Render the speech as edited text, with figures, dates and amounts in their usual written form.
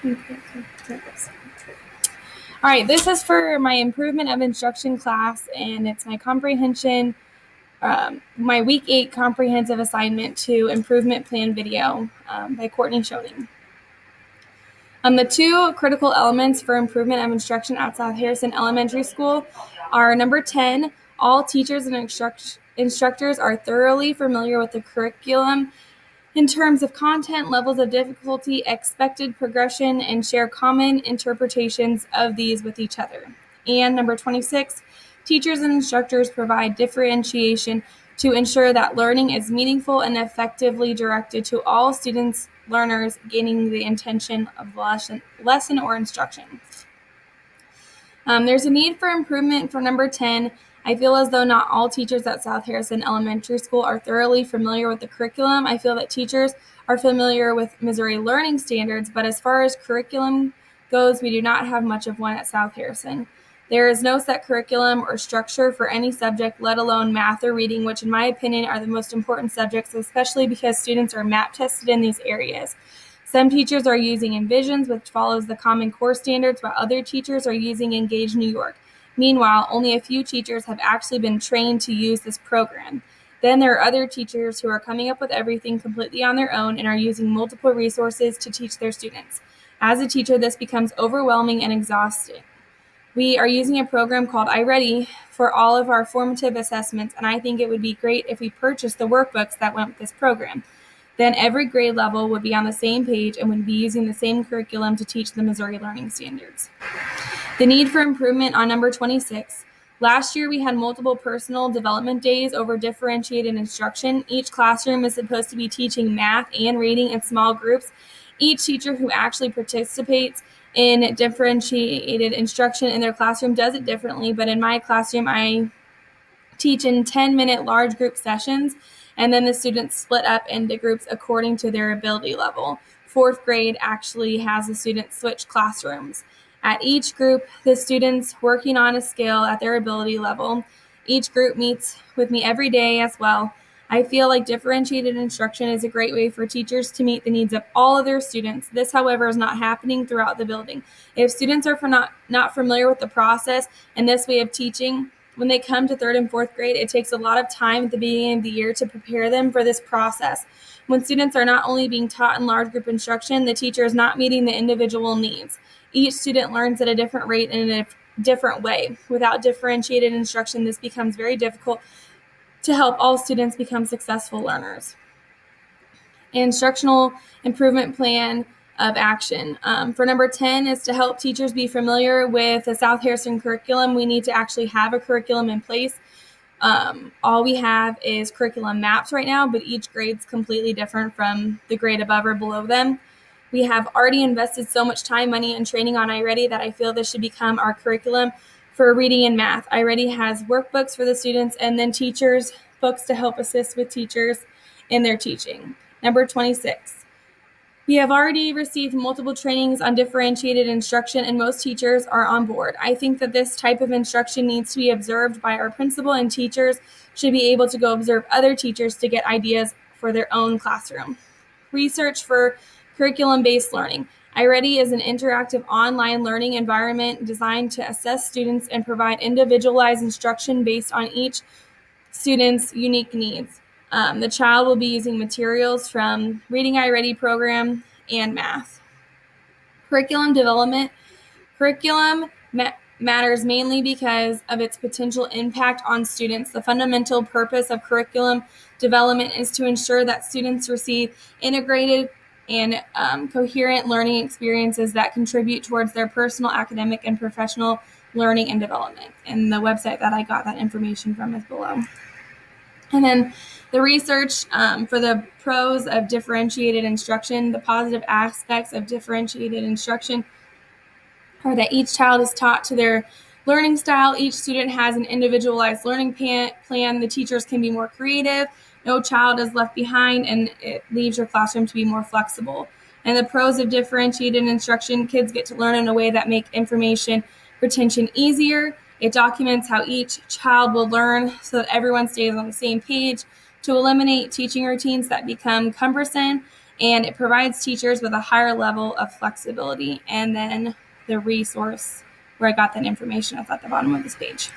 All right, this is for my improvement of instruction class, and it's my comprehension, my week 8 comprehensive assignment to improvement plan video by Courtney Schoening. The two critical elements for improvement of instruction at South Harrison Elementary School are number 10, all teachers and instructors are thoroughly familiar with the curriculum in terms of content, levels of difficulty, expected progression, and share common interpretations of these with each other. And number 26, teachers and instructors provide differentiation to ensure that learning is meaningful and effectively directed to all students, learners gaining the intention of lesson or instruction. There's a need for improvement for number 10. I feel as though not all teachers at South Harrison Elementary School are thoroughly familiar with the curriculum. I feel that teachers are familiar with Missouri learning standards, but as far as curriculum goes, we do not have much of one at South Harrison. There is no set curriculum or structure for any subject, let alone math or reading, which in my opinion are the most important subjects, especially because students are map tested in these areas. Some teachers are using Envisions, which follows the Common Core standards, while other teachers are using Engage New York. Meanwhile, only a few teachers have actually been trained to use this program. Then there are other teachers who are coming up with everything completely on their own and are using multiple resources to teach their students. As a teacher, this becomes overwhelming and exhausting. We are using a program called iReady for all of our formative assessments, and I think it would be great if we purchased the workbooks that went with this program. Then every grade level would be on the same page and would be using the same curriculum to teach the Missouri learning standards. The need for improvement on number 26. Last year, we had multiple personal development days over differentiated instruction. Each classroom is supposed to be teaching math and reading in small groups. Each teacher who actually participates in differentiated instruction in their classroom does it differently, but in my classroom, I teach in 10-minute large group sessions, and then the students split up into groups according to their ability level. 4th grade actually has the students switch classrooms. At each group, the students working on a skill at their ability level. Each group meets with me every day as well. I feel like differentiated instruction is a great way for teachers to meet the needs of all of their students. This, however, is not happening throughout the building. If students are not familiar with the process and this way of teaching, when they come to 3rd and 4th grade, it takes a lot of time at the beginning of the year to prepare them for this process. When students are not only being taught in large group instruction, the teacher is not meeting the individual needs. Each student learns at a different rate and in a different way. Without differentiated instruction, this becomes very difficult to help all students become successful learners. Instructional improvement plan of action. For number 10 is to help teachers be familiar with the South Harrison curriculum. We need to actually have a curriculum in place. All we have is curriculum maps right now, but each grade's completely different from the grade above or below them. We have already invested so much time, money, and training on iReady that I feel this should become our curriculum for reading and math. iReady has workbooks for the students and then teachers' books to help assist with teachers in their teaching. Number 26. We have already received multiple trainings on differentiated instruction and most teachers are on board. I think that this type of instruction needs to be observed by our principal, and teachers should be able to go observe other teachers to get ideas for their own classroom. Research for curriculum-based learning. iReady is an interactive online learning environment designed to assess students and provide individualized instruction based on each student's unique needs. The child will be using materials from Reading iReady program and math. Curriculum development. Curriculum matters mainly because of its potential impact on students. The fundamental purpose of curriculum development is to ensure that students receive integrated and coherent learning experiences that contribute towards their personal, academic, and professional learning and development. And the website that I got that information from is below. And then the research for the pros of differentiated instruction. The positive aspects of differentiated instruction are that each child is taught to their learning style. Each student has an individualized learning plan. The teachers can be more creative. No child is left behind, and it leaves your classroom to be more flexible. And the pros of differentiated instruction, kids get to learn in a way that makes information retention easier. It documents how each child will learn so that everyone stays on the same page, to eliminate teaching routines that become cumbersome, and it provides teachers with a higher level of flexibility. And then the resource where I got that information is at the bottom of this page.